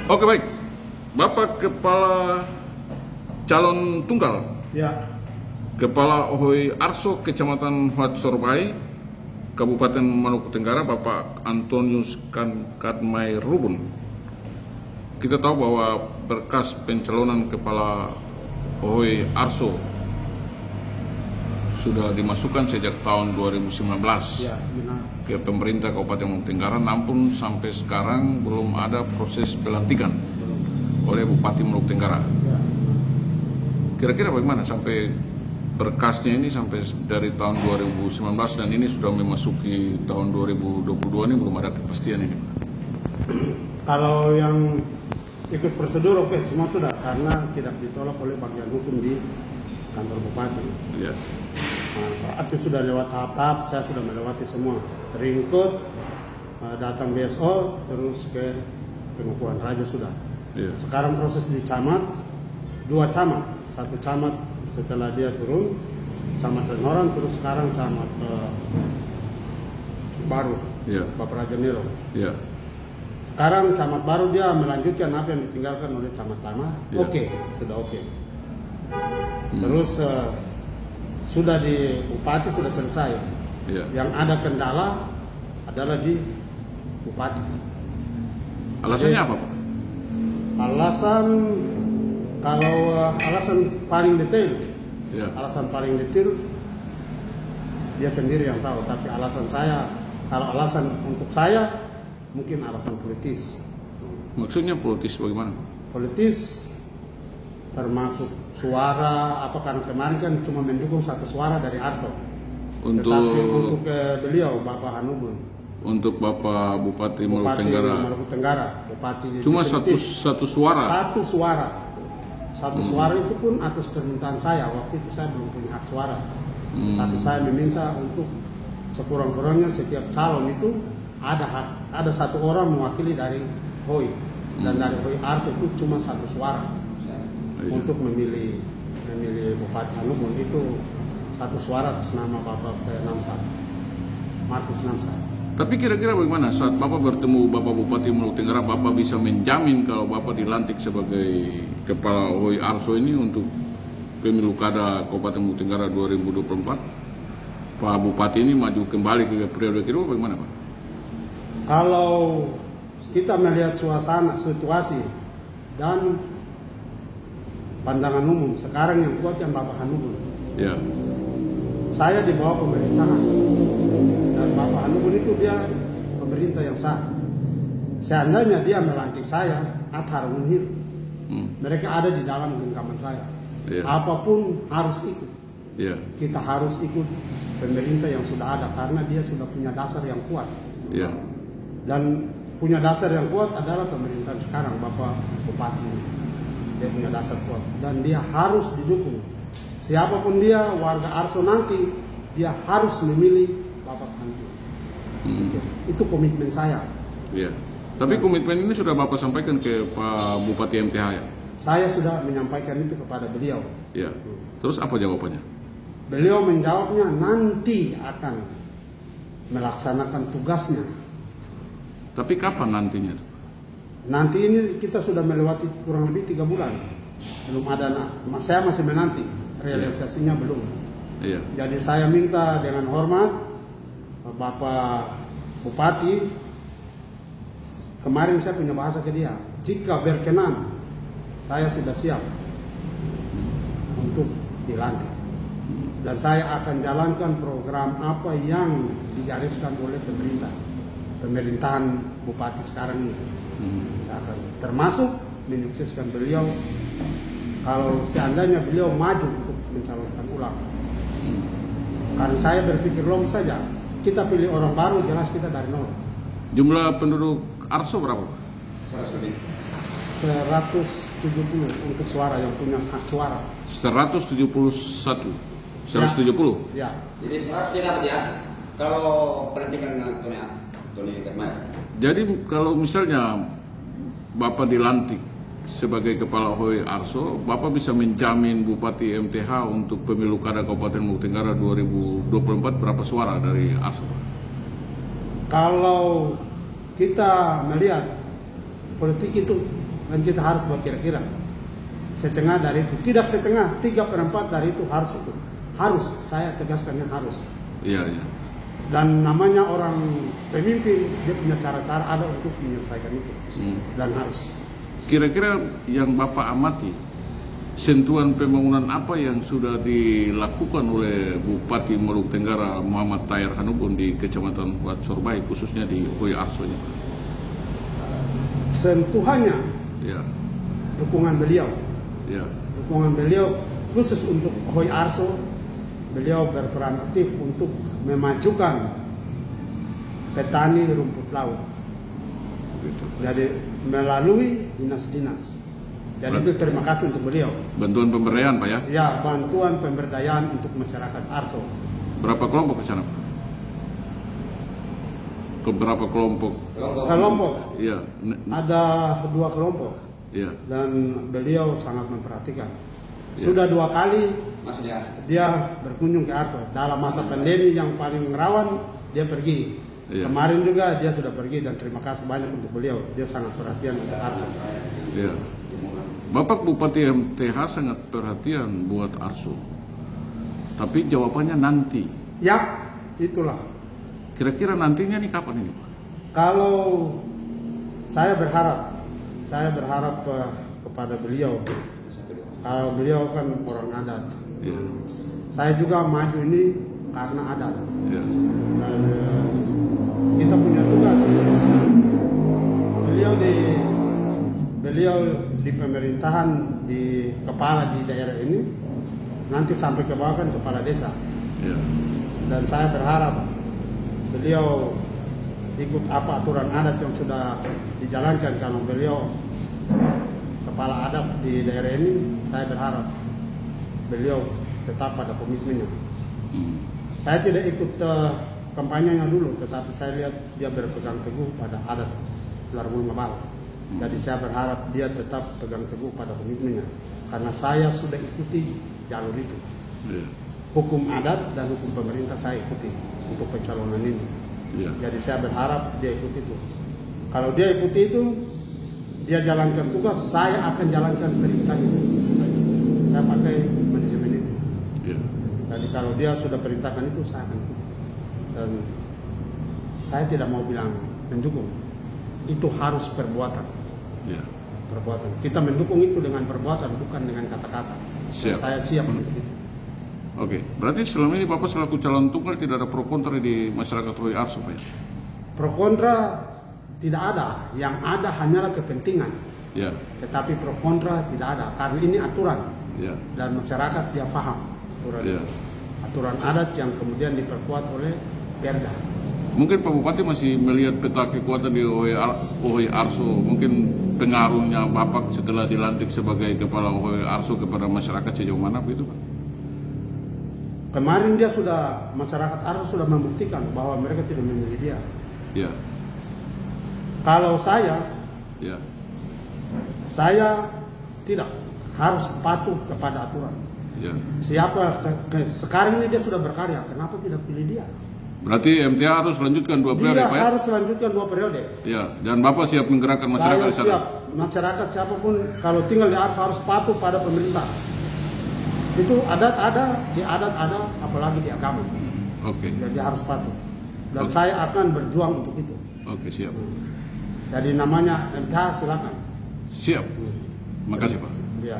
Oke, baik. Bapak Kepala Calon Tunggal, Ya, Kepala Ohoi Arso, Kecamatan Huat Sorbai, Kabupaten Maluku Tenggara, Bapak Antonius Kadmai Rubun. Kita tahu bahwa berkas pencalonan Kepala Ohoi Arso sudah dimasukkan sejak tahun 2019 ya, benar. ke pemerintah Kabupaten Maluku Tenggara, namun sampai sekarang belum ada proses pelantikan oleh Bupati Maluku Tenggara. Ya. Kira-kira bagaimana sampai berkasnya ini sampai dari tahun 2019 dan ini sudah memasuki tahun 2022 ini belum ada kepastian ini. Kalau yang ikut prosedur oke, semua sudah, karena tidak ditolak oleh bagian hukum di kantor bupati. Ya. Nah, arti sudah lewat tahap-tahap, saya sudah melewati semua. Ringkut, datang BSO, terus ke pengukuhan raja sudah. Ya. Sekarang proses di camat, 2 camat, 1 camat setelah dia turun, camat Renoran, terus sekarang camat baru, Ya. Bapak Raja Nero. Ya. Sekarang camat baru dia melanjutkan apa yang ditinggalkan oleh camat lama. Ya. Oke, sudah oke. Terus sudah di bupati sudah selesai. Ya. Yang ada kendala adalah di bupati. Alasannya apa, Pak? Alasan, kalau alasan paling detail, Ya. alasan paling detail dia sendiri yang tahu. Tapi alasan saya, kalau alasan untuk saya mungkin alasan politis. Maksudnya politis bagaimana? Politis termasuk suara apa, karena kemarin kan cuma mendukung 1 suara dari Arso. Tetapi untuk beliau Bapak Hanubun, untuk Bapak Bupati Maluku Tenggara Maluku Tenggara, Bupati cuma definitif. satu suara. Satu suara. Satu suara itu pun atas permintaan saya. Waktu itu saya belum punya hak suara. Tapi saya meminta untuk sekurang-kurangnya setiap calon itu ada 1 orang mewakili dari HOI. Dan dari HOI Arso itu cuma 1 suara. Iya. Untuk memilih Bupati Hanubun itu 1 suara atas nama Bapak Namsa, Markus Namsa. Tapi kira-kira bagaimana saat Bapak bertemu Bapak Bupati Maluku Tenggara, Bapak bisa menjamin kalau Bapak dilantik sebagai Kepala OHOI Arso ini untuk pemilu kada Kabupaten Maluku Tenggara 2024, Pak Bupati ini maju kembali ke periode kedua, bagaimana, Pak? Kalau kita melihat suasana, situasi, dan pandangan umum, sekarang yang kuat yang Bapak Hanubun. Ya. Saya di bawah pemerintahan. Dan Bapak Hanubun itu dia pemerintah yang sah. Seandainya dia melantik saya, athar munhir. Mereka ada di dalam genggaman saya. Ya. Apapun harus ikut. Ya. Kita harus ikut pemerintah yang sudah ada karena dia sudah punya dasar yang kuat. Ya. Dan punya dasar yang kuat adalah pemerintahan sekarang, Bapak Bupati ini. Dia punya dasar kuat dan dia harus didukung. Siapapun dia, warga Arso nanti, dia harus memilih Bapak Hanubun. Itu komitmen saya. Ya. Tapi komitmen ini sudah Bapak sampaikan ke Pak Bupati MTH ya? Saya sudah menyampaikan itu kepada beliau. Ya. Terus apa jawabannya? Beliau menjawabnya nanti akan melaksanakan tugasnya. Tapi kapan nantinya? Nanti ini kita sudah melewati kurang lebih 3 bulan. Belum ada, saya masih menanti. Realisasinya belum. Iya. Jadi saya minta dengan hormat Bapak Bupati, kemarin saya punya bahasa ke dia, jika berkenan saya sudah siap untuk dilantik. Dan saya akan jalankan program apa yang digariskan oleh pemerintahan Bupati sekarang ini. Saya akan termasuk menyukseskan beliau kalau seandainya beliau maju untuk mencalonkan ulang. Karena saya berpikir logis saja, kita pilih orang baru, jelas kita dari nol. Jumlah penduduk Arso berapa? 170 untuk suara yang punya hak suara. 171. 170. Ya. Jadi 100 tidak dia kalau pelantikan Tony Kadmai. Jadi kalau misalnya Bapak dilantik sebagai Kepala OHOI Arso, Bapak bisa menjamin Bupati MTH untuk pemilu kada Kabupaten Maluku Tenggara 2024 berapa suara dari Arso? Kalau kita melihat politik itu Dan kita harus berkira-kira. Setengah dari itu, tidak setengah, 3/4 dari itu harus ikut. Harus, saya tegaskannya harus. Iya, iya. Dan namanya orang pemimpin, dia punya cara-cara ada untuk menyelesaikan itu. Dan harus. Kira-kira yang Bapak amati, sentuhan pembangunan apa yang sudah dilakukan oleh Bupati Maluku Tenggara Muhammad Tahir Hanubun di Kecamatan Wat Sorbai, khususnya di Hoi Arso ini? Sentuhannya, Ya, dukungan beliau. ya, Dukungan beliau khusus untuk Hoi Arso, beliau berperan aktif untuk memajukan petani rumput laut. gitu. Jadi melalui dinas-dinas. Jadi itu terima kasih untuk beliau. Bantuan pemberdayaan, Pak ya? Ya, bantuan pemberdayaan untuk masyarakat Arso. Berapa kelompok ke sana, Pak? Ke berapa kelompok? Kelompok Iya, ada 2 kelompok iya, dan beliau sangat memperhatikan. Ya. Sudah 2 kali Maksudnya dia berkunjung ke Arso. Dalam masa pandemi yang paling rawan dia pergi. Ya. Kemarin juga dia sudah pergi dan terima kasih banyak untuk beliau. Dia sangat perhatian untuk Arso. iya. Bapak Bupati MTH sangat perhatian buat Arso. Tapi jawabannya nanti. Ya, itulah. Kira-kira nantinya nih kapan ini, Pak? Kalau saya berharap kepada beliau. Kalau beliau kan orang adat. Iya, Saya juga maju ini karena adat. iya, Dan kita punya tugas. Beliau di pemerintahan, di kepala di daerah ini, nanti sampai ke bawah kan kepala desa. iya. Dan saya berharap beliau ikut apa aturan adat yang sudah dijalankan. Kalau beliau kepala adat di daerah ini, saya berharap beliau tetap pada komitmennya. Saya tidak ikut kampanyenya dulu, tetapi saya lihat dia berpegang teguh pada adat Larabul Mabal. Jadi saya berharap dia tetap pegang teguh pada komitmennya, karena saya sudah ikuti jalur itu. Iya, Hukum adat dan hukum pemerintah saya ikuti untuk pencalonan ini. iya. Jadi saya berharap dia ikuti itu. Kalau dia ikuti itu, dia jalankan tugas, saya akan jalankan perintah itu. Saya pakai manajemen itu. Iya. Jadi kalau dia sudah perintahkan itu, saya akan ikuti. Dan saya tidak mau bilang mendukung. Itu harus perbuatan. Iya. Perbuatan. Kita mendukung itu dengan perbuatan, bukan dengan kata-kata. Dan Siap. saya siap untuk itu. Oke, berarti selama ini Bapak selaku calon tunggal tidak ada pro kontra di masyarakat Hoi Arso, Pak ya? Pro kontra tidak ada. Yang ada hanyalah kepentingan. Ya, Tetapi pro kontra tidak ada. Karena ini aturan. ya, Dan masyarakat dia paham aturan ya. itu. Aturan adat yang kemudian diperkuat oleh Perda. Mungkin Pak Bupati masih melihat peta kekuatan di Hoi Arso. Mungkin pengaruhnya Bapak setelah dilantik sebagai kepala Hoi Arso kepada masyarakat sejauh mana begitu, Pak? Kemarin masyarakat Arso sudah membuktikan bahwa mereka tidak memilih dia. Ya, Kalau saya ya, tidak harus patuh kepada aturan. ya. Sekarang ini dia sudah berkarya, kenapa tidak pilih dia? Berarti MTA harus lanjutkan 2 periode, Dia Pak ya? harus lanjutkan 2 periode. Ya, dan Bapak siap menggerakkan masyarakat Saya di sana? siap, masyarakat siapapun kalau tinggal di Arso harus patuh pada pemerintah. Itu adat ada, apalagi di agama. Oke, Jadi harus patuh. Dan Oke. saya akan berjuang untuk itu. oke, siap. Jadi namanya MTH silakan. Siap. Makasih, Pak. Ya.